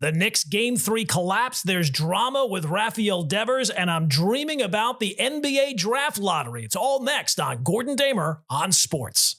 The Knicks Game 3 collapse, there's drama with Rafael Devers, and I'm dreaming about the NBA draft lottery. It's all next on Gordon Damer on Sports.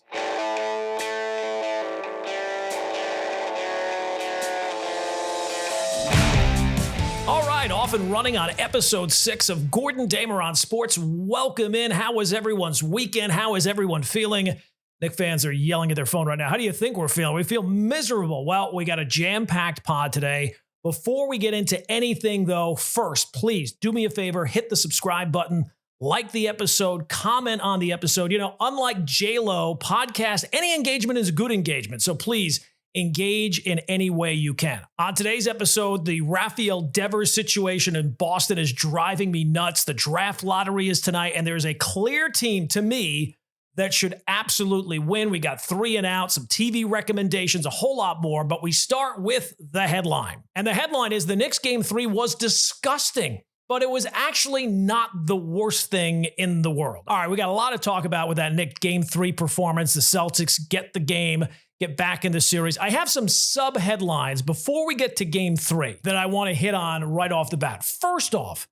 All right, off and running on episode 6 of Gordon Damer on Sports. Welcome in. How was everyone's weekend? How is everyone feeling? Knicks fans are yelling at their phone right now. How do you think we're feeling? We feel miserable. Well, we got a jam-packed pod today. Before we get into anything, though, first, please do me a favor, hit the subscribe button, like the episode, comment on the episode. You know, unlike J-Lo, podcast, any engagement is good engagement. So please engage in any way you can. On today's episode, the Rafael Devers situation in Boston is driving me nuts. The draft lottery is tonight, and there's a clear team to me that should absolutely win. We got 3 and out, some TV recommendations, a whole lot more, but we start with the headline. And the headline is the Knicks Game 3 was disgusting, but it was actually not the worst thing in the world. All right, we got a lot to talk about with that Knicks Game 3 performance. The Celtics get the game, get back in the series. I have some sub-headlines before we get to Game 3 that I want to hit on right off the bat. First off,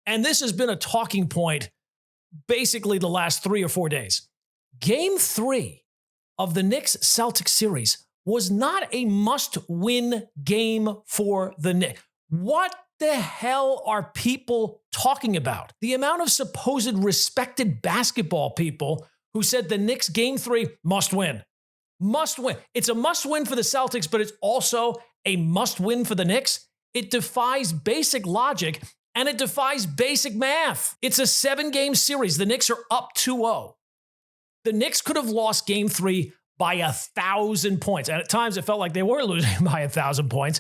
and this has been a talking point basically the last 3 or 4 days, Game 3 of the Knicks-Celtics series was not a must-win game for the Knicks. What the hell are people talking about? The amount of supposed respected basketball people who said the Knicks Game 3 must win. Must win. It's a must-win for the Celtics, but it's also a must-win for the Knicks. It defies basic logic, and it defies basic math. It's a 7-game series. The Knicks are up 2-0. The Knicks could have lost Game 3 by 1,000 points. And at times, it felt like they were losing by 1,000 points.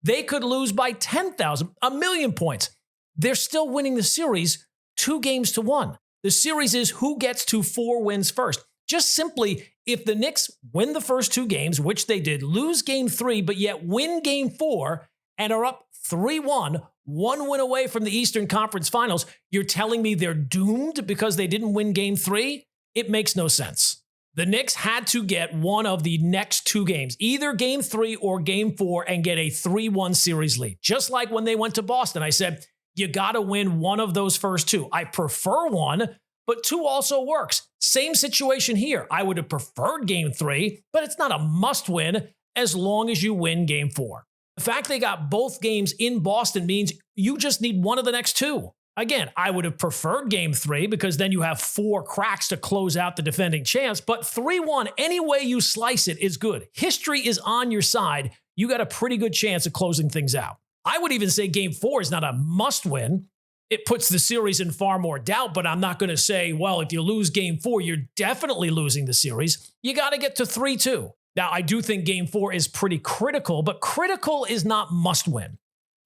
They could lose by 10,000, 1,000,000 points. They're still winning the series 2-1. The series is who gets to 4 wins first. Just simply, if the Knicks win the first 2 games, which they did, lose Game 3, but yet win Game 4 and are up 3-1, 1 win away from the Eastern Conference Finals, you're telling me they're doomed because they didn't win Game 3? It makes no sense. The Knicks had to get one of the next 2 games, either Game 3 or Game 4, and get a 3-1 series lead. Just like when they went to Boston, I said, you got to win one of those first 2. I prefer 1, but 2 also works. Same situation here. I would have preferred Game 3, but it's not a must-win as long as you win Game 4. The fact they got both games in Boston means you just need one of the next 2. Again, I would have preferred Game 3 because then you have 4 cracks to close out the defending champs, but 3-1, any way you slice it is good. History is on your side. You got a pretty good chance of closing things out. I would even say Game 4 is not a must-win. It puts the series in far more doubt, but I'm not going to say, well, if you lose Game 4, you're definitely losing the series. You got to get to 3-2. Now, I do think Game 4 is pretty critical, but critical is not must-win.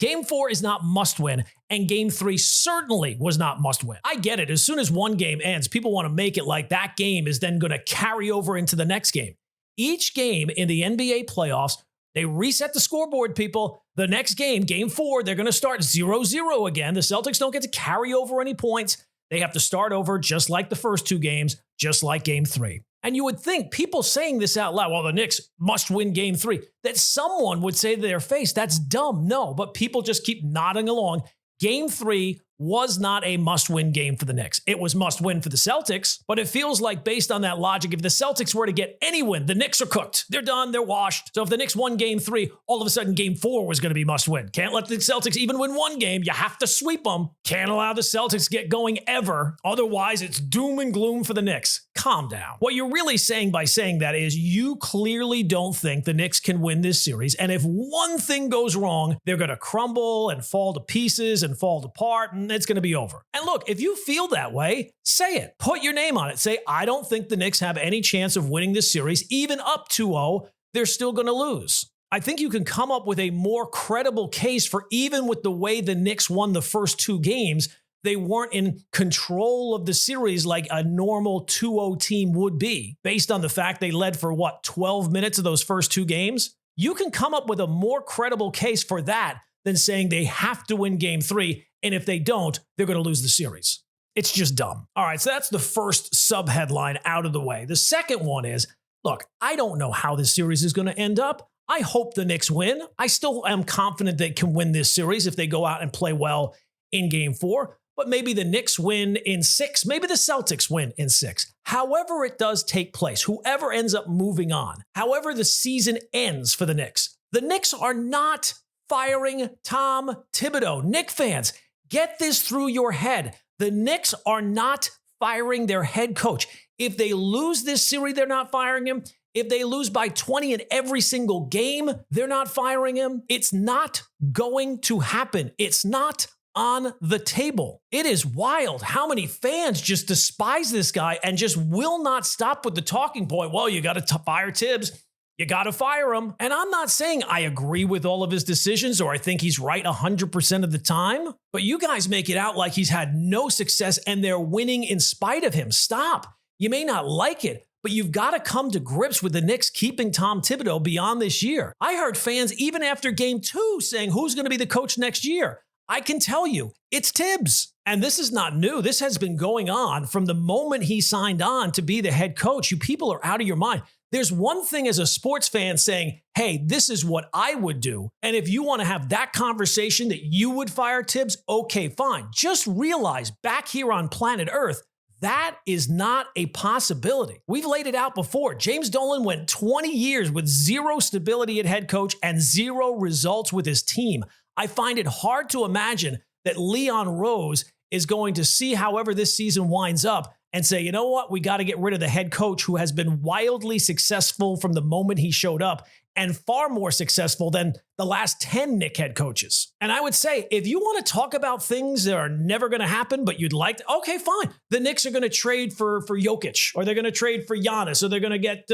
Game 4 is not must-win, and Game 3 certainly was not must-win. I get it. As soon as one game ends, people want to make it like that game is then going to carry over into the next game. Each game in the NBA playoffs, they reset the scoreboard, people. The next game, Game 4, they're going to start 0-0 again. The Celtics don't get to carry over any points. They have to start over just like the first 2 games, just like Game 3. And you would think people saying this out loud, well, the Knicks must win Game 3, that someone would say to their face, that's dumb. No, but people just keep nodding along. Game 3 was not a must-win game for the Knicks. It was must-win for the Celtics, but it feels like based on that logic, if the Celtics were to get any win, the Knicks are cooked. They're done. They're washed. So if the Knicks won Game 3, all of a sudden Game 4 was going to be must-win. Can't let the Celtics even win one game. You have to sweep them. Can't allow the Celtics to get going ever. Otherwise, it's doom and gloom for the Knicks. Calm down. What you're really saying by saying that is you clearly don't think the Knicks can win this series, and if one thing goes wrong, they're going to crumble and fall to pieces and fall apart, and it's going to be over. And look, if you feel that way, say it. Put your name on it. Say, I don't think the Knicks have any chance of winning this series. Even up 2-0, they're still going to lose. I think you can come up with a more credible case for even with the way the Knicks won the first 2 games, they weren't in control of the series like a normal 2-0 team would be, based on the fact they led for, 12 minutes of those first 2 games? You can come up with a more credible case for that than saying they have to win Game 3, and if they don't, they're going to lose the series. It's just dumb. All right, so that's the first sub-headline out of the way. The second one is, look, I don't know how this series is going to end up. I hope the Knicks win. I still am confident they can win this series if they go out and play well in game 4. But maybe the Knicks win in 6. Maybe the Celtics win in 6. However it does take place, whoever ends up moving on, however the season ends for the Knicks are not firing Tom Thibodeau. Knicks fans, get this through your head. The Knicks are not firing their head coach. If they lose this series, they're not firing him. If they lose by 20 in every single game, they're not firing him. It's not going to happen. It's not on the table. It is wild how many fans just despise this guy and just will not stop with the talking point. Well, you got to fire Tibbs. You got to fire him. And I'm not saying I agree with all of his decisions or I think he's right 100% of the time, but you guys make it out like he's had no success and they're winning in spite of him. Stop. You may not like it, but you've got to come to grips with the Knicks keeping Tom Thibodeau beyond this year. I heard fans even after game 2 saying who's going to be the coach next year. I can tell you, it's Tibbs. And this is not new. This has been going on from the moment he signed on to be the head coach. You people are out of your mind. There's one thing as a sports fan saying, hey, this is what I would do. And if you want to have that conversation that you would fire Tibbs, okay, fine. Just realize back here on planet Earth, that is not a possibility. We've laid it out before. James Dolan went 20 years with zero stability at head coach and zero results with his team. I find it hard to imagine that Leon Rose is going to see however this season winds up and say, you know what, we got to get rid of the head coach who has been wildly successful from the moment he showed up and far more successful than the last 10 Knicks head coaches. And I would say, if you want to talk about things that are never going to happen, but you'd like to, okay, fine. The Knicks are going to trade for Jokic, or they're going to trade for Giannis, or they're going to get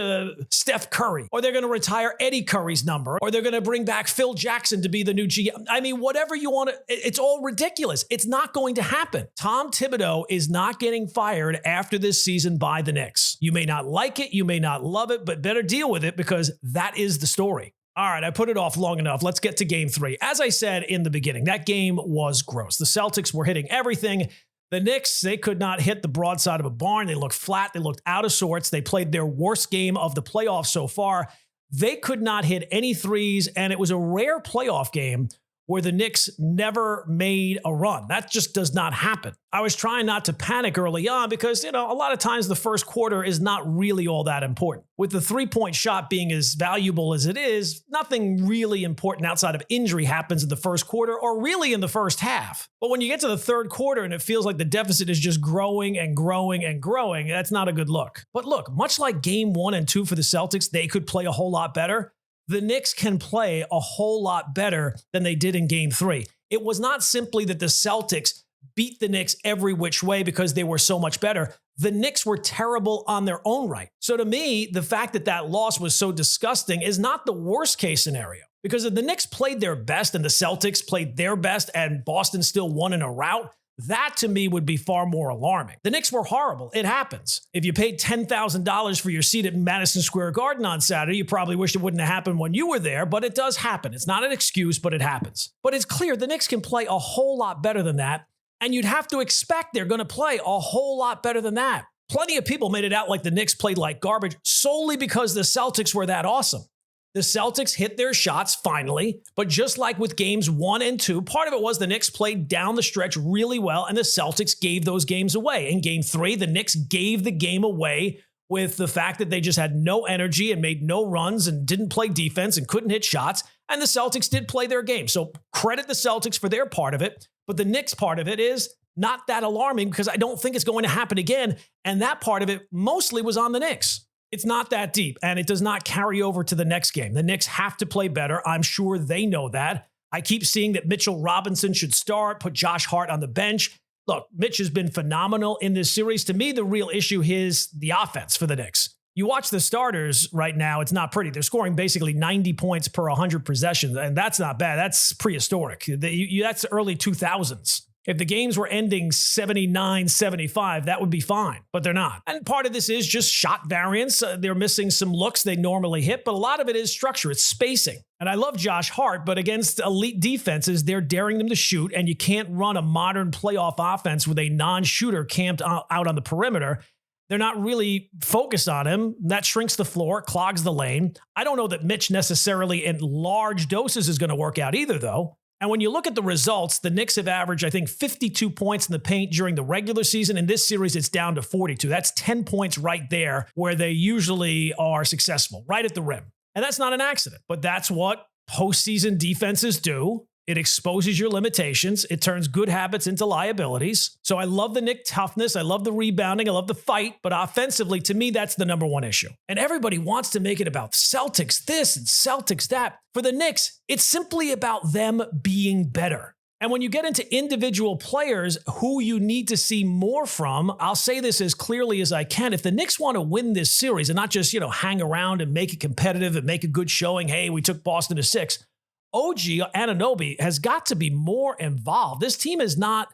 Steph Curry, or they're going to retire Eddie Curry's number, or they're going to bring back Phil Jackson to be the new GM. I mean, whatever you want to, it's all ridiculous. It's not going to happen. Tom Thibodeau is not getting fired after this season by the Knicks. You may not like it, you may not love it, but better deal with it because that is the story. All right, I put it off long enough. Let's get to game 3. As I said in the beginning, that game was gross. The Celtics were hitting everything. The Knicks, they could not hit the broadside of a barn. They looked flat. They looked out of sorts. They played their worst game of the playoffs so far. They could not hit any threes, and it was a rare playoff game where the Knicks never made a run. That just does not happen. I was trying not to panic early on because, a lot of times the first quarter is not really all that important. With the three-point shot being as valuable as it is, nothing really important outside of injury happens in the first quarter or really in the first half. But when you get to the third quarter and it feels like the deficit is just growing and growing and growing, that's not a good look. But look, much like game 1 and 2 for the Celtics, they could play a whole lot better. The Knicks can play a whole lot better than they did in game 3. It was not simply that the Celtics beat the Knicks every which way because they were so much better. The Knicks were terrible on their own right. So to me, the fact that that loss was so disgusting is not the worst case scenario. Because if the Knicks played their best and the Celtics played their best and Boston still won in a rout, that to me would be far more alarming. The Knicks were horrible. It happens. If you paid $10,000 for your seat at Madison Square Garden on Saturday, you probably wish it wouldn't have happened when you were there, but it does happen. It's not an excuse, but it happens. But it's clear the Knicks can play a whole lot better than that, and you'd have to expect they're going to play a whole lot better than that. Plenty of people made it out like the Knicks played like garbage solely because the Celtics were that awesome. The Celtics hit their shots finally, but just like with games 1 and 2, part of it was the Knicks played down the stretch really well, and the Celtics gave those games away. In game 3, the Knicks gave the game away with the fact that they just had no energy and made no runs and didn't play defense and couldn't hit shots, and the Celtics did play their game. So credit the Celtics for their part of it, but the Knicks part of it is not that alarming because I don't think it's going to happen again, and that part of it mostly was on the Knicks. It's not that deep, and it does not carry over to the next game. The Knicks have to play better. I'm sure they know that. I keep seeing that Mitchell Robinson should start, put Josh Hart on the bench. Look, Mitch has been phenomenal in this series. To me, the real issue is the offense for the Knicks. You watch the starters right now, it's not pretty. They're scoring basically 90 points per 100 possessions, and that's not bad. That's prehistoric. That's early 2000s. If the games were ending 79-75, that would be fine, but they're not. And part of this is just shot variance. They're missing some looks they normally hit, but a lot of it is structure. It's spacing. And I love Josh Hart, but against elite defenses, they're daring them to shoot, and you can't run a modern playoff offense with a non-shooter camped out on the perimeter. They're not really focused on him. That shrinks the floor, clogs the lane. I don't know that Mitch necessarily in large doses is going to work out either, though. And when you look at the results, the Knicks have averaged, I think, 52 points in the paint during the regular season. In this series, it's down to 42. That's 10 points right there where they usually are successful, right at the rim. And that's not an accident, but that's what postseason defenses do. It exposes your limitations. It turns good habits into liabilities. So I love the Knick toughness. I love the rebounding. I love the fight. But offensively, to me, that's the number one issue. And everybody wants to make it about Celtics this and Celtics that. For the Knicks, it's simply about them being better. And when you get into individual players who you need to see more from, I'll say this as clearly as I can. If the Knicks want to win this series and not just, hang around and make it competitive and make a good showing, hey, we took Boston to 6, OG Anunoby has got to be more involved. This team is not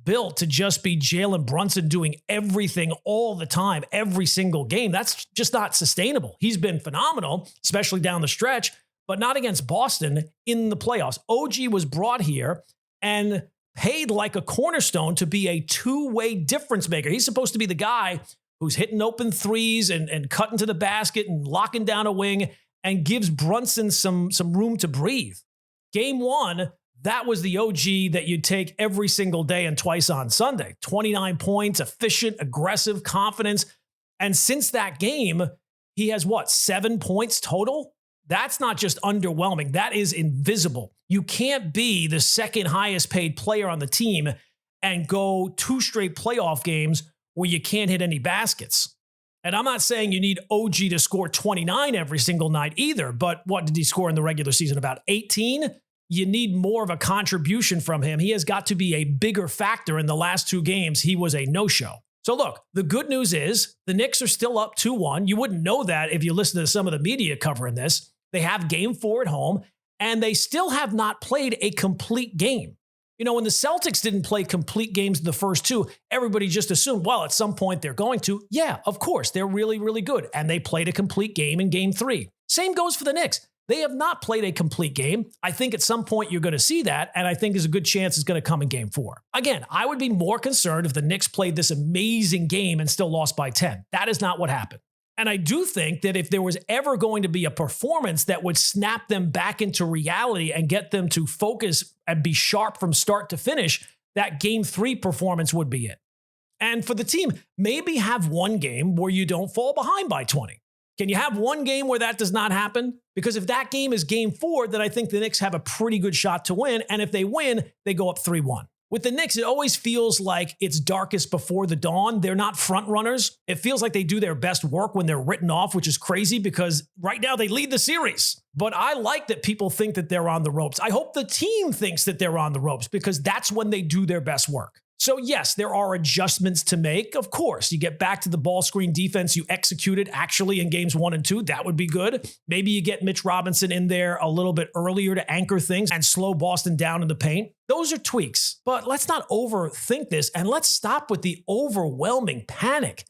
built to just be Jalen Brunson doing everything all the time, every single game. That's just not sustainable. He's been phenomenal, especially down the stretch, but not against Boston in the playoffs. OG was brought here and paid like a cornerstone to be a two-way difference maker. He's supposed to be the guy who's hitting open threes and cutting to the basket and locking down a wing and gives Brunson some room to breathe. Game 1, that was the OG that you'd take every single day and twice on Sunday. 29 points, efficient, aggressive, confidence. And since that game, he has 7 points total? That's not just underwhelming. That is invisible. You can't be the second highest paid player on the team and go 2 straight playoff games where you can't hit any baskets. And I'm not saying you need OG to score 29 every single night either, but what did he score in the regular season? About 18? You need more of a contribution from him. He has got to be a bigger factor. In the last 2 games, he was a no-show. So look, the good news is the Knicks are still up 2-1. You wouldn't know that if you listen to some of the media covering this. They have game 4 at home, and they still have not played a complete game. When the Celtics didn't play complete games in the first 2, everybody just assumed, well, at some point they're going to. Yeah, of course, they're really, really good. And they played a complete game in game 3. Same goes for the Knicks. They have not played a complete game. I think at some point you're going to see that, and I think there's a good chance it's going to come in game 4. Again, I would be more concerned if the Knicks played this amazing game and still lost by 10. That is not what happened. And I do think that if there was ever going to be a performance that would snap them back into reality and get them to focus and be sharp from start to finish, that game 3 performance would be it. And for the team, maybe have one game where you don't fall behind by 20. Can you have one game where that does not happen? Because if that game is game 4, then I think the Knicks have a pretty good shot to win. And if they win, they go up 3-1. With the Knicks, it always feels like it's darkest before the dawn. They're not front runners. It feels like they do their best work when they're written off, which is crazy because right now they lead the series. But I like that people think that they're on the ropes. I hope the team thinks that they're on the ropes because that's when they do their best work. So yes, there are adjustments to make. Of course, you get back to the ball screen defense you executed actually in games 1 and 2. That would be good. Maybe you get Mitch Robinson in there a little bit earlier to anchor things and slow Boston down in the paint. Those are tweaks, but let's not overthink this and let's stop with the overwhelming panic.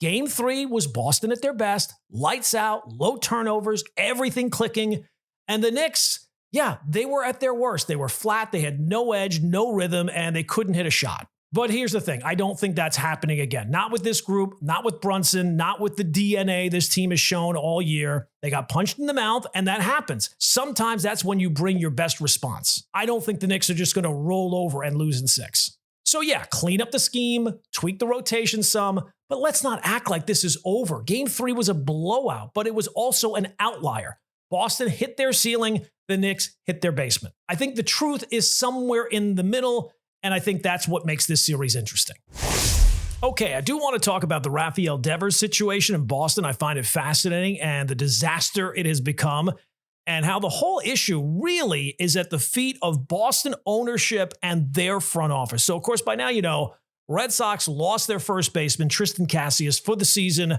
Game 3 was Boston at their best, lights out, low turnovers, everything clicking. And the Knicks, yeah, they were at their worst. They were flat, they had no edge, no rhythm, and they couldn't hit a shot. But here's the thing. I don't think that's happening again. Not with this group, not with Brunson, not with the DNA this team has shown all year. They got punched in the mouth, and that happens. Sometimes that's when you bring your best response. I don't think the Knicks are just going to roll over and lose in 6. So yeah, clean up the scheme, tweak the rotation some, but let's not act like this is over. Game 3 was a blowout, but it was also an outlier. Boston hit their ceiling, the Knicks hit their basement. I think the truth is somewhere in the middle, and I think that's what makes this series interesting. Okay, I do want to talk about the Rafael Devers situation in Boston. I find it fascinating and the disaster it has become and how the whole issue really is at the feet of Boston ownership and their front office. So, of course, by now, you know, Red Sox lost their first baseman, Tristan Cassius, for the season.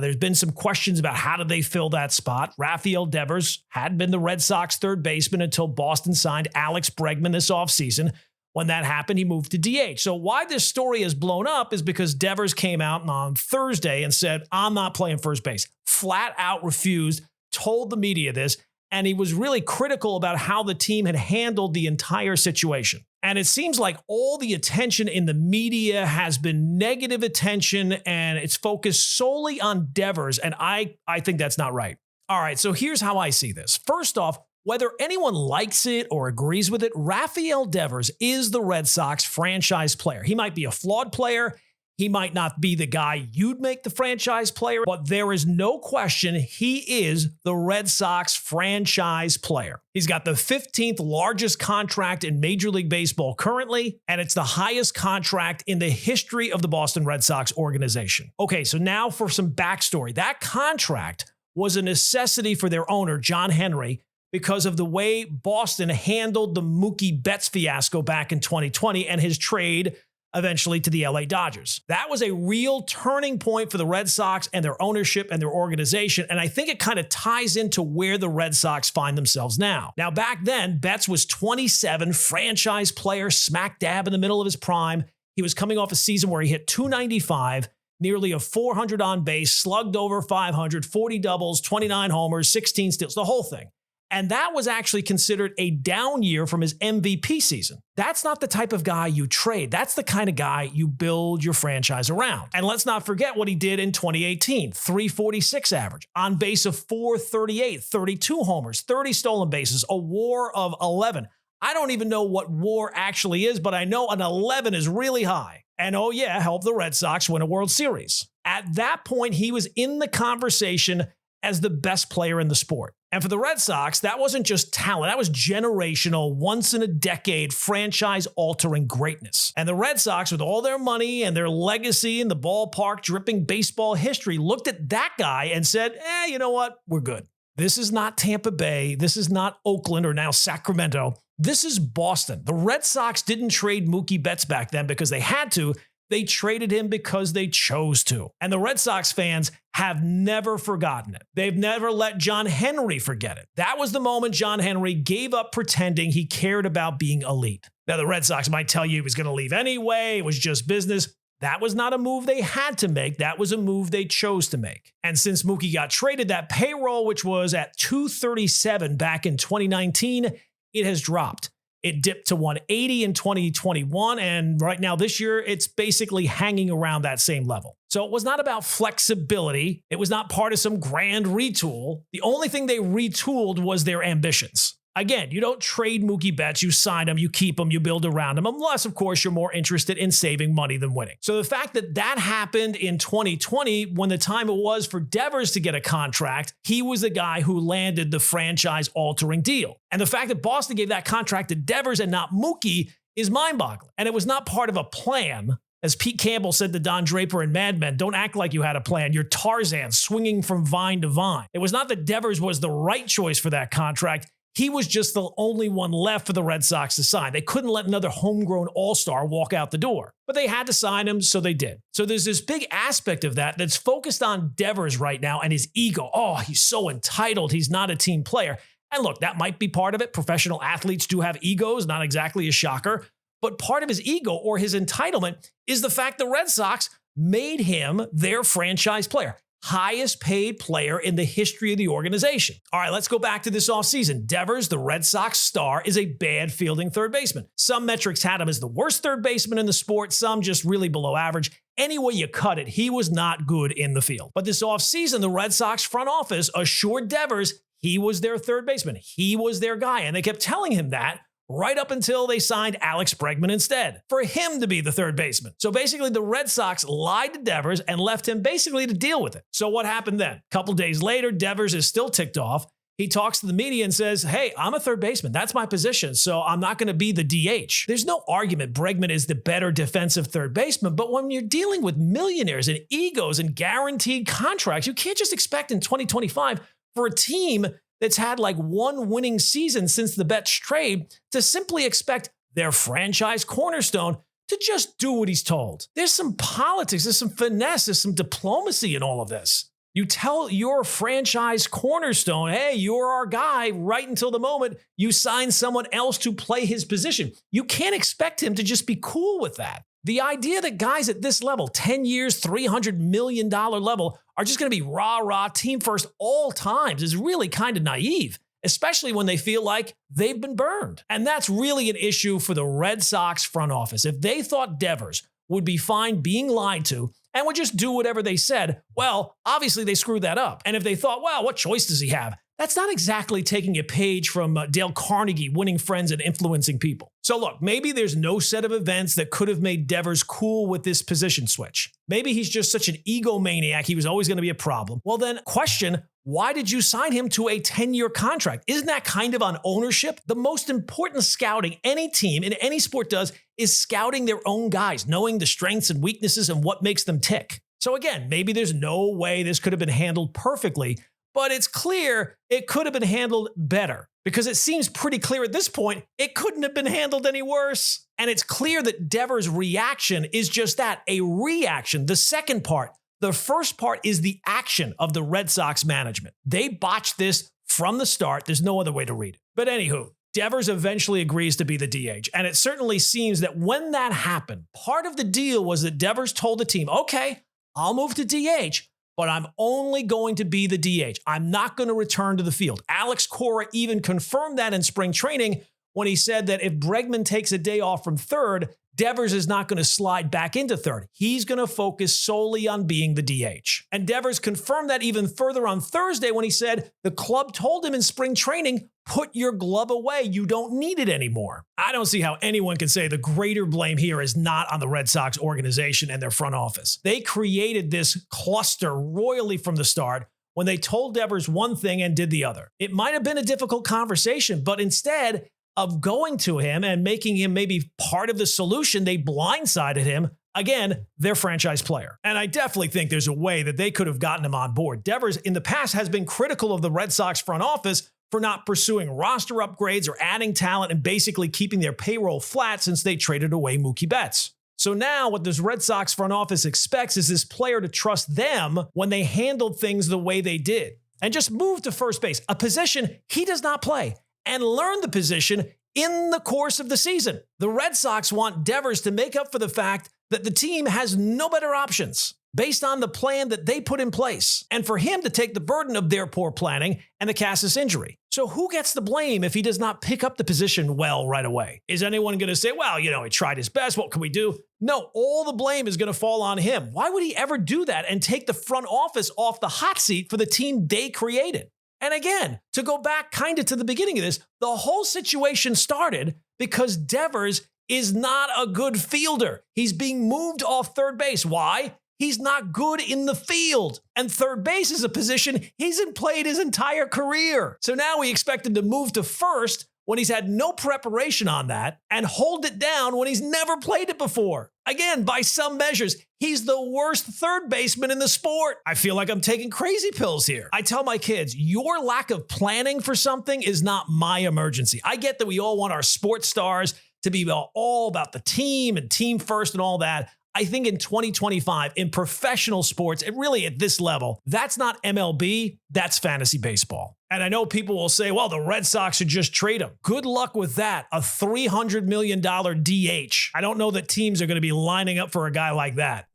There's been some questions about how do they fill that spot. Rafael Devers had been the Red Sox third baseman until Boston signed Alex Bregman this offseason. When that happened, he moved to DH. So why this story has blown up is because Devers came out on Thursday and said, I'm not playing first base. Flat out refused, told the media this, and he was really critical about how the team had handled the entire situation. And it seems like all the attention in the media has been negative attention, and it's focused solely on Devers, and I think that's not right. All right, so here's how I see this. First off, whether anyone likes it or agrees with it, Rafael Devers is the Red Sox franchise player. He might be a flawed player. He might not be the guy you'd make the franchise player, but there is no question he is the Red Sox franchise player. He's got the 15th largest contract in Major League Baseball currently, and it's the highest contract in the history of the Boston Red Sox organization. Okay, so now for some backstory. That contract was a necessity for their owner, John Henry, because of the way Boston handled the Mookie Betts fiasco back in 2020 and his trade eventually to the LA Dodgers. That was a real turning point for the Red Sox and their ownership and their organization, and I think it kind of ties into where the Red Sox find themselves now. Now, back then, Betts was 27, franchise player, smack dab in the middle of his prime. He was coming off a season where he hit .295, nearly a 400 on base, slugged over 500, 40 doubles, 29 homers, 16 steals, the whole thing. And that was actually considered a down year from his MVP season. That's not the type of guy you trade. That's the kind of guy you build your franchise around. And let's not forget what he did in 2018, 346 average, on base of 438, 32 homers, 30 stolen bases, a WAR of 11. I don't even know what WAR actually is, but I know an 11 is really high. And oh yeah, helped the Red Sox win a World Series. At that point, he was in the conversation as the best player in the sport. And for the Red Sox, that wasn't just talent. That was generational, once-in-a-decade, franchise-altering greatness. And the Red Sox, with all their money and their legacy in the ballpark dripping baseball history, looked at that guy and said, you know what? We're good. This is not Tampa Bay. This is not Oakland or now Sacramento. This is Boston. The Red Sox didn't trade Mookie Betts back then because they had to. They traded him because they chose to. And the Red Sox fans have never forgotten it. They've never let John Henry forget it. That was the moment John Henry gave up pretending he cared about being elite. Now, the Red Sox might tell you he was going to leave anyway. It was just business. That was not a move they had to make. That was a move they chose to make. And since Mookie got traded, that payroll, which was at 237 back in 2019, it has dropped. It dipped to 180 in 2021, and right now this year, it's basically hanging around that same level. So it was not about flexibility. It was not part of some grand retool. The only thing they retooled was their ambitions. Again, you don't trade Mookie Betts. You sign him, you keep him, you build around him, unless, of course, you're more interested in saving money than winning. So the fact that that happened in 2020, when the time it was for Devers to get a contract, he was the guy who landed the franchise-altering deal. And the fact that Boston gave that contract to Devers and not Mookie is mind-boggling. And it was not part of a plan. As Pete Campbell said to Don Draper in Mad Men, don't act like you had a plan. You're Tarzan swinging from vine to vine. It was not that Devers was the right choice for that contract. He was just the only one left for the Red Sox to sign. They couldn't let another homegrown all-star walk out the door. But they had to sign him, so they did. So there's this big aspect of that that's focused on Devers right now and his ego. Oh, he's so entitled. He's not a team player. And look, that might be part of it. Professional athletes do have egos, not exactly a shocker. But part of his ego or his entitlement is the fact the Red Sox made him their franchise player. Highest paid player in the history of the organization. All right, let's go back to this offseason. Devers, the Red Sox star, is a bad fielding third baseman. Some metrics had him as the worst third baseman in the sport, some just really below average. Any way you cut it, he was not good in the field. But this offseason, the Red Sox front office assured Devers he was their third baseman. He was their guy, and they kept telling him that right up until they signed Alex Bregman instead, for him to be the third baseman. So basically, the Red Sox lied to Devers and left him basically to deal with it. So what happened then? A couple days later, Devers is still ticked off. He talks to the media and says, hey, I'm a third baseman. That's my position, so I'm not going to be the DH. There's no argument Bregman is the better defensive third baseman, but when you're dealing with millionaires and egos and guaranteed contracts, you can't just expect in 2025 for a team that's had like one winning season since the Betts trade to simply expect their franchise cornerstone to just do what he's told. There's some politics, there's some finesse, there's some diplomacy in all of this. You tell your franchise cornerstone, hey, you're our guy, right until the moment you sign someone else to play his position. You can't expect him to just be cool with that. The idea that guys at this level, 10 years, $300 million level, are just going to be rah-rah team first all times is really kind of naive. especially when they feel like they've been burned. And that's really an issue for the Red Sox front office. If they thought Devers would be fine being lied to and would just do whatever they said, well, obviously they screwed that up. And if they thought, well, what choice does he have? That's not exactly taking a page from Dale Carnegie, winning friends and influencing people. So look, maybe there's no set of events that could have made Devers cool with this position switch. Maybe he's just such an egomaniac, he was always going to be a problem. Well then, question, why did you sign him to a 10-year contract? Isn't that kind of on ownership? The most important scouting any team in any sport does is scouting their own guys, knowing the strengths and weaknesses and what makes them tick. So again, maybe there's no way this could have been handled perfectly, but it's clear it could have been handled better because it seems pretty clear at this point it couldn't have been handled any worse. And it's clear that Devers' reaction is just that, a reaction. The second part, the first part is the action of the Red Sox management. They botched this from the start. There's no other way to read it. But anywho, Devers eventually agrees to be the DH. And it certainly seems that when that happened, part of the deal was that Devers told the team, okay, I'll move to DH, but I'm only going to be the DH. I'm not going to return to the field. Alex Cora even confirmed that in spring training when he said that if Bregman takes a day off from third, Devers is not going to slide back into third. He's going to focus solely on being the DH. And Devers confirmed that even further on Thursday when he said the club told him in spring training, put your glove away. You don't need it anymore. I don't see how anyone can say the greater blame here is not on the Red Sox organization and their front office. They created this cluster royally from the start when they told Devers one thing and did the other. It might have been a difficult conversation, but instead of going to him and making him maybe part of the solution, they blindsided him. Again, their franchise player. And I definitely think there's a way that they could have gotten him on board. Devers in the past has been critical of the Red Sox front office for not pursuing roster upgrades or adding talent and basically keeping their payroll flat since they traded away Mookie Betts. So now what this Red Sox front office expects is this player to trust them when they handled things the way they did and just move to first base, a position he does not play, and learn the position in the course of the season. The Red Sox want Devers to make up for the fact that the team has no better options based on the plan that they put in place, and for him to take the burden of their poor planning and the Cassis injury. So who gets the blame if he does not pick up the position well right away? Is anyone going to say, well, he tried his best, what can we do? No, all the blame is going to fall on him. Why would he ever do that and take the front office off the hot seat for the team they created? And again, to go back kind of to the beginning of this, the whole situation started because Devers is not a good fielder. He's being moved off third base. Why? He's not good in the field. And third base is a position he's played his entire career. So now we expect him to move to first when he's had no preparation on that and hold it down when he's never played it before. Again, by some measures, he's the worst third baseman in the sport. I feel like I'm taking crazy pills here. I tell my kids, your lack of planning for something is not my emergency. I get that we all want our sports stars to be all about the team and team first and all that. I think in 2025, in professional sports, and really at this level, that's not MLB, that's fantasy baseball. And I know people will say, well, the Red Sox should just trade him. Good luck with that, a $300 million DH. I don't know that teams are going to be lining up for a guy like that.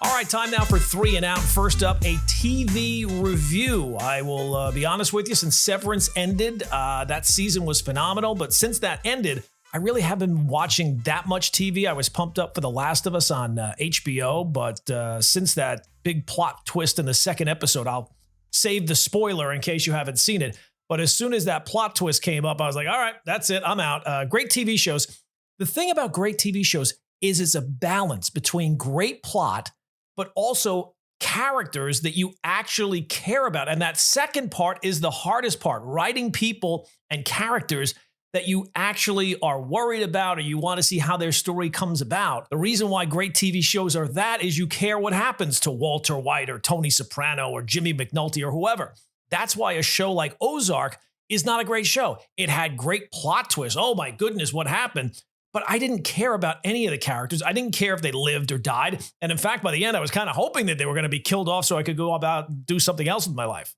All right, time now for 3 and Out. First up, a TV review. I will be honest with you, since Severance ended, that season was phenomenal. But since that ended, I really haven't been watching that much TV. I was pumped up for The Last of Us on HBO, but since that big plot twist in the second episode, I'll save the spoiler in case you haven't seen it. But as soon as that plot twist came up, I was like, all right, that's it. I'm out. Great TV shows. The thing about great TV shows is it's a balance between great plot, but also characters that you actually care about. And that second part is the hardest part, writing people and characters that you actually are worried about or you want to see how their story comes about. The reason why great TV shows are that is you care what happens to Walter White or Tony Soprano or Jimmy McNulty or whoever. That's why a show like Ozark is not a great show. It had great plot twists. Oh my goodness, what happened? But I didn't care about any of the characters. I didn't care if they lived or died. And in fact, by the end, I was kind of hoping that they were going to be killed off so I could go about do something else with my life.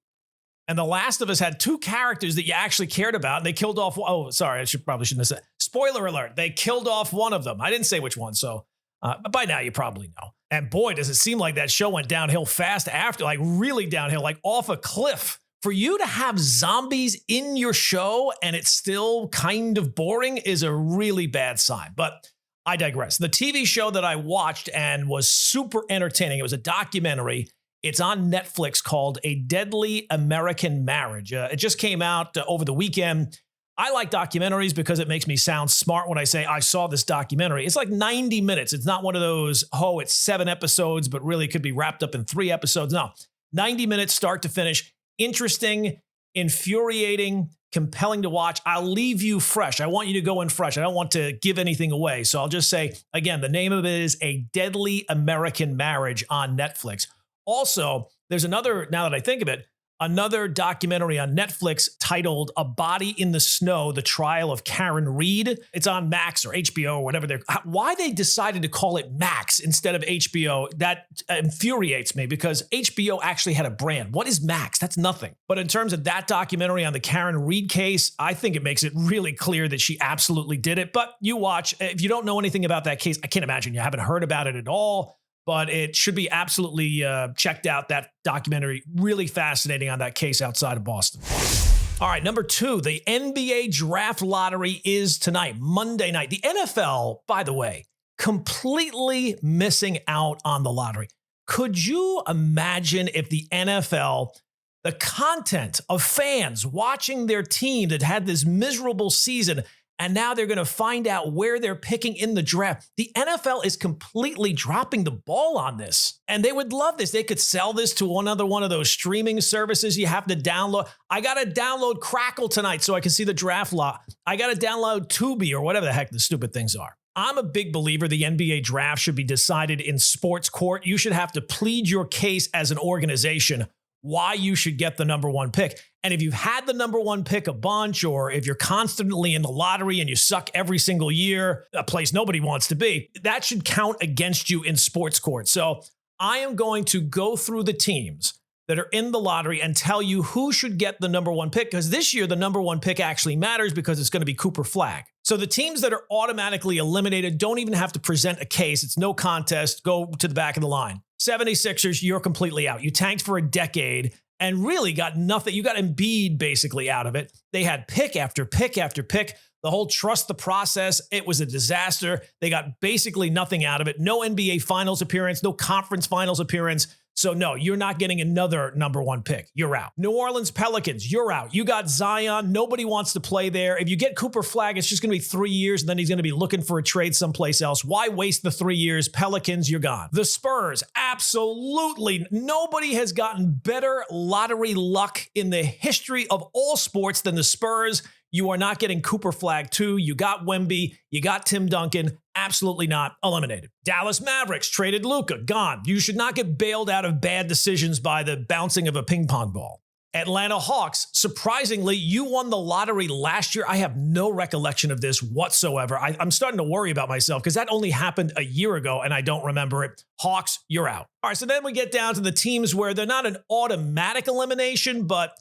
And The Last of Us had 2 characters that you actually cared about. And they killed off. Oh, sorry. Probably shouldn't have said. Spoiler alert. They killed off one of them. I didn't say which one. So by now you probably know. And boy, does it seem like that show went downhill fast after, like really downhill, like off a cliff. For you to have zombies in your show and it's still kind of boring is a really bad sign. But I digress. The TV show that I watched and was super entertaining, it was a documentary. It's on Netflix called A Deadly American Marriage. It just came out over the weekend. I like documentaries because it makes me sound smart when I say I saw this documentary. It's like 90 minutes. It's not one of those, oh, it's 7 episodes, but really could be wrapped up in 3 episodes. No, 90 minutes start to finish. Interesting, infuriating, compelling to watch. I'll leave you fresh. I want you to go in fresh. I don't want to give anything away. So I'll just say, again, the name of it is A Deadly American Marriage on Netflix. Also, there's another, now that I think of it, another documentary on Netflix titled A Body in the Snow, The Trial of Karen Reed. It's on Max or HBO or whatever why they decided to call it Max instead of HBO, that infuriates me because HBO actually had a brand. What is Max? That's nothing. But in terms of that documentary on the Karen Reed case, I think it makes it really clear that she absolutely did it. But you watch, if you don't know anything about that case, I can't imagine you haven't heard about it at all. But it should be absolutely checked out, that documentary. Really fascinating on that case outside of Boston. All right, number 2, the NBA draft lottery is tonight, Monday night. The NFL, by the way, completely missing out on the lottery. Could you imagine if the NFL, the content of fans watching their team that had this miserable season, and now they're going to find out where they're picking in the draft. The NFL is completely dropping the ball on this. And they would love this. They could sell this to another one of those streaming services you have to download. I got to download Crackle tonight so I can see the draft lot. I got to download Tubi or whatever the heck the stupid things are. I'm a big believer the NBA draft should be decided in sports court. You should have to plead your case as an organization why you should get the number 1 pick. And if you've had the number 1 pick a bunch, or if you're constantly in the lottery and you suck every single year, a place nobody wants to be, that should count against you in sports court. So I am going to go through the teams that are in the lottery and tell you who should get the number 1 pick, because this year the number 1 pick actually matters because it's going to be Cooper Flagg. So the teams that are automatically eliminated don't even have to present a case. It's no contest. Go to the back of the line. 76ers, you're completely out. You tanked for a decade and really got nothing. You got Embiid basically out of it. They had pick after pick after pick. The whole trust the process, it was a disaster. They got basically nothing out of it. No NBA finals appearance, no conference finals appearance. So no, you're not getting another number 1 pick. You're out. New Orleans Pelicans, you're out. You got Zion. Nobody wants to play there. If you get Cooper Flagg, it's just going to be 3 years, and then he's going to be looking for a trade someplace else. Why waste the 3 years? Pelicans, you're gone. The Spurs, absolutely. Nobody has gotten better lottery luck in the history of all sports than the Spurs. You are not getting Cooper Flagg too. You got Wemby. You got Tim Duncan. Absolutely not. Eliminated. Dallas Mavericks traded Luka. Gone. You should not get bailed out of bad decisions by the bouncing of a ping pong ball. Atlanta Hawks, surprisingly, you won the lottery last year. I have no recollection of this whatsoever. I'm starting to worry about myself because that only happened a year ago and I don't remember it. Hawks, you're out. All right, so then we get down to the teams where they're not an automatic elimination, but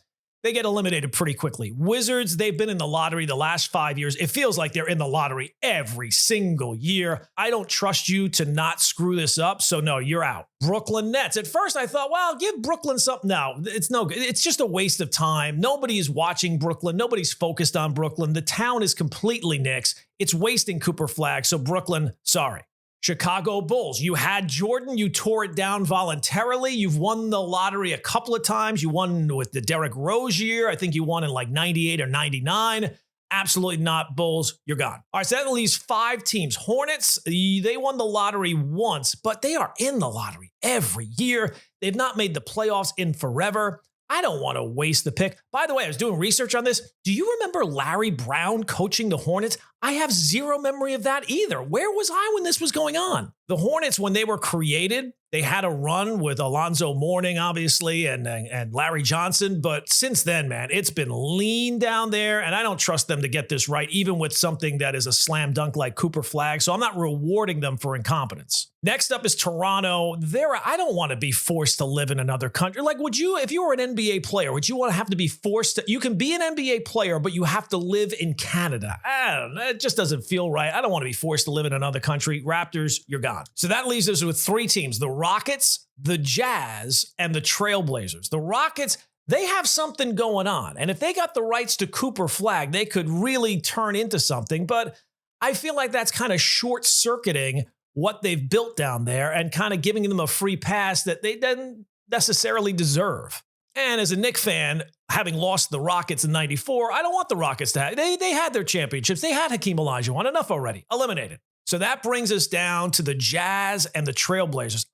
they get eliminated pretty quickly. Wizards, they've been in the lottery the last 5 years. It feels like they're in the lottery every single year. I don't trust you to not screw this up, so no, you're out. Brooklyn Nets. At first I thought, well, give Brooklyn something. No, it's no good. It's just a waste of time. Nobody is watching Brooklyn. Nobody's focused on Brooklyn. The town is completely Knicks. It's wasting Cooper Flagg, so Brooklyn, sorry. Chicago Bulls, you had Jordan, you tore it down voluntarily. You've won the lottery a couple of times. You won with the Derrick Rose year. I think you won in like 98 or 99. Absolutely not. Bulls, you're gone. All right, so that leaves 5 teams. Hornets, they won the lottery once, but they are in the lottery every year. They've not made the playoffs in forever. I don't want to waste the pick. By the way, I was doing research on this. Do you remember Larry Brown coaching the Hornets? I have zero memory of that either. Where was I when this was going on? The Hornets, when they were created, They had a run with Alonzo Mourning, obviously, and Larry Johnson. But since then, man, it's been lean down there, and I don't trust them to get this right, even with something that is a slam dunk like Cooper Flagg. So I'm not rewarding them for incompetence. Next up is Toronto. I don't want to be forced to live in another country. Like, would you, if you were an NBA player, would you want to have to be forced to? You can be an NBA player, but you have to live in Canada. I don't know. It just doesn't feel right. I don't want to be forced to live in another country. Raptors, you're gone. So that leaves us with three teams: the Rockets, the Jazz, and the Trailblazers. The Rockets, they have something going on. And if they got the rights to Cooper Flagg, they could really turn into something. But I feel like that's kind of short-circuiting what they've built down there and kind of giving them a free pass that they didn't necessarily deserve. And as a Knicks fan, having lost the Rockets in '94, I don't want the Rockets to have. They had their championships. They had Hakeem Olajuwon. Enough already. Eliminated. So that brings us down to the Jazz and the Trailblazers.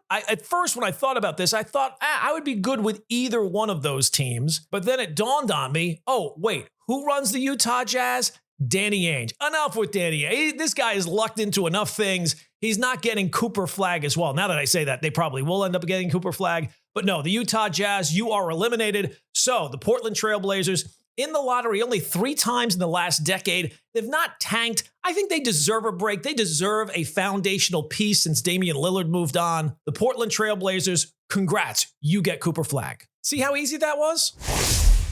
At first, when I thought about this, I thought I would be good with either one of those teams. But then it dawned on me, oh, wait, who runs the Utah Jazz? Danny Ainge. Enough with Danny Ainge. This guy is lucked into enough things. He's not getting Cooper Flagg as well. Now that I say that, they probably will end up getting Cooper Flagg. But no, the Utah Jazz, you are eliminated. So the Portland Trailblazers, in the lottery only 3 times in the last decade. They've not tanked. I think they deserve a break. They deserve a foundational piece since Damian Lillard moved on. The Portland Trailblazers, congrats. You get Cooper Flagg. See how easy that was?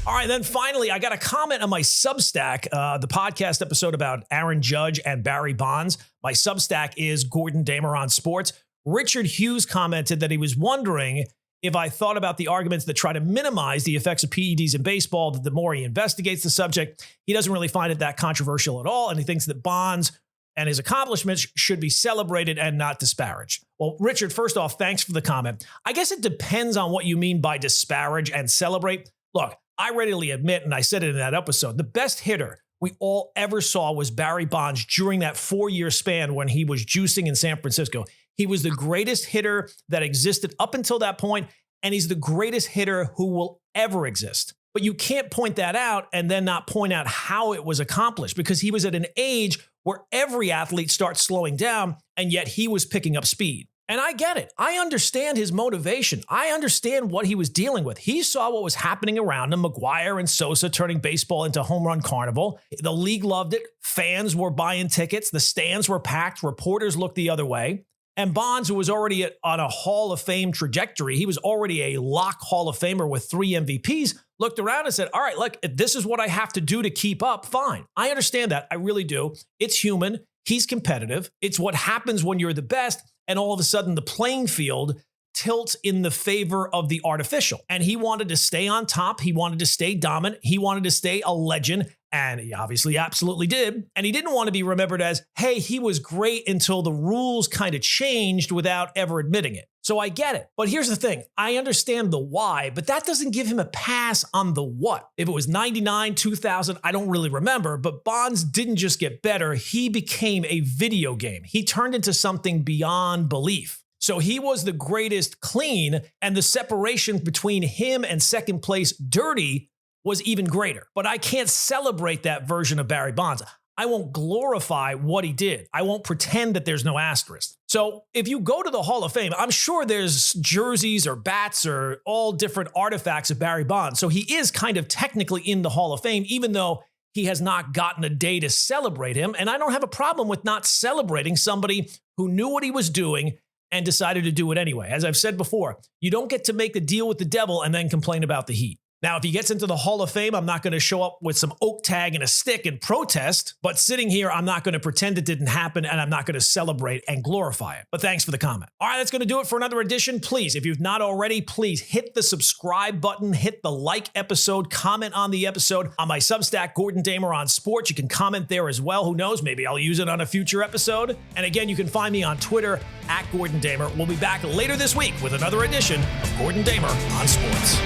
All right, then finally, I got a comment on my Substack, the podcast episode about Aaron Judge and Barry Bonds. My Substack is Gordon Damer on Sports. Richard Hughes commented that he was wondering if I thought about the arguments that try to minimize the effects of PEDs in baseball, that the more he investigates the subject, he doesn't really find it that controversial at all, and he thinks that Bonds and his accomplishments should be celebrated and not disparaged. Well, Richard, first off, thanks for the comment. I guess it depends on what you mean by disparage and celebrate. Look, I readily admit, and I said it in that episode, the best hitter we all ever saw was Barry Bonds during that 4-year span when he was juicing in San Francisco. He was the greatest hitter that existed up until that point, and he's the greatest hitter who will ever exist. But you can't point that out and then not point out how it was accomplished, because he was at an age where every athlete starts slowing down, and yet he was picking up speed. And I get it. I understand his motivation. I understand what he was dealing with. He saw what was happening around him, McGuire and Sosa turning baseball into home run carnival. The league loved it. Fans were buying tickets. The stands were packed. Reporters looked the other way. And Bonds, who was already on a Hall of Fame trajectory, he was already a lock Hall of Famer with 3 MVPs, looked around and said, all right, look, if this is what I have to do to keep up, fine. I understand that. I really do. It's human. He's competitive. It's what happens when you're the best. And all of a sudden, the playing field tilts in the favor of the artificial. And he wanted to stay on top. He wanted to stay dominant. He wanted to stay a legend. And he obviously absolutely did. And he didn't want to be remembered as, hey, he was great until the rules kind of changed without ever admitting it. So I get it. But here's the thing. I understand the why, but that doesn't give him a pass on the what. If it was 99, 2000, I don't really remember, but Bonds didn't just get better. He became a video game. He turned into something beyond belief. So he was the greatest clean, and the separation between him and second place dirty was even greater. But I can't celebrate that version of Barry Bonds. I won't glorify what he did. I won't pretend that there's no asterisk. So if you go to the Hall of Fame, I'm sure there's jerseys or bats or all different artifacts of Barry Bonds. So he is kind of technically in the Hall of Fame, even though he has not gotten a day to celebrate him. And I don't have a problem with not celebrating somebody who knew what he was doing and decided to do it anyway. As I've said before, you don't get to make the deal with the devil and then complain about the heat. Now, if he gets into the Hall of Fame, I'm not going to show up with some oak tag and a stick and protest. But sitting here, I'm not going to pretend it didn't happen, and I'm not going to celebrate and glorify it. But thanks for the comment. All right, that's going to do it for another edition. Please, if you've not already, please hit the subscribe button, hit the like episode, comment on the episode on my Substack, Gordon Damer on Sports. You can comment there as well. Who knows? Maybe I'll use it on a future episode. And again, you can find me on Twitter at Gordon Damer. We'll be back later this week with another edition of Gordon Damer on Sports.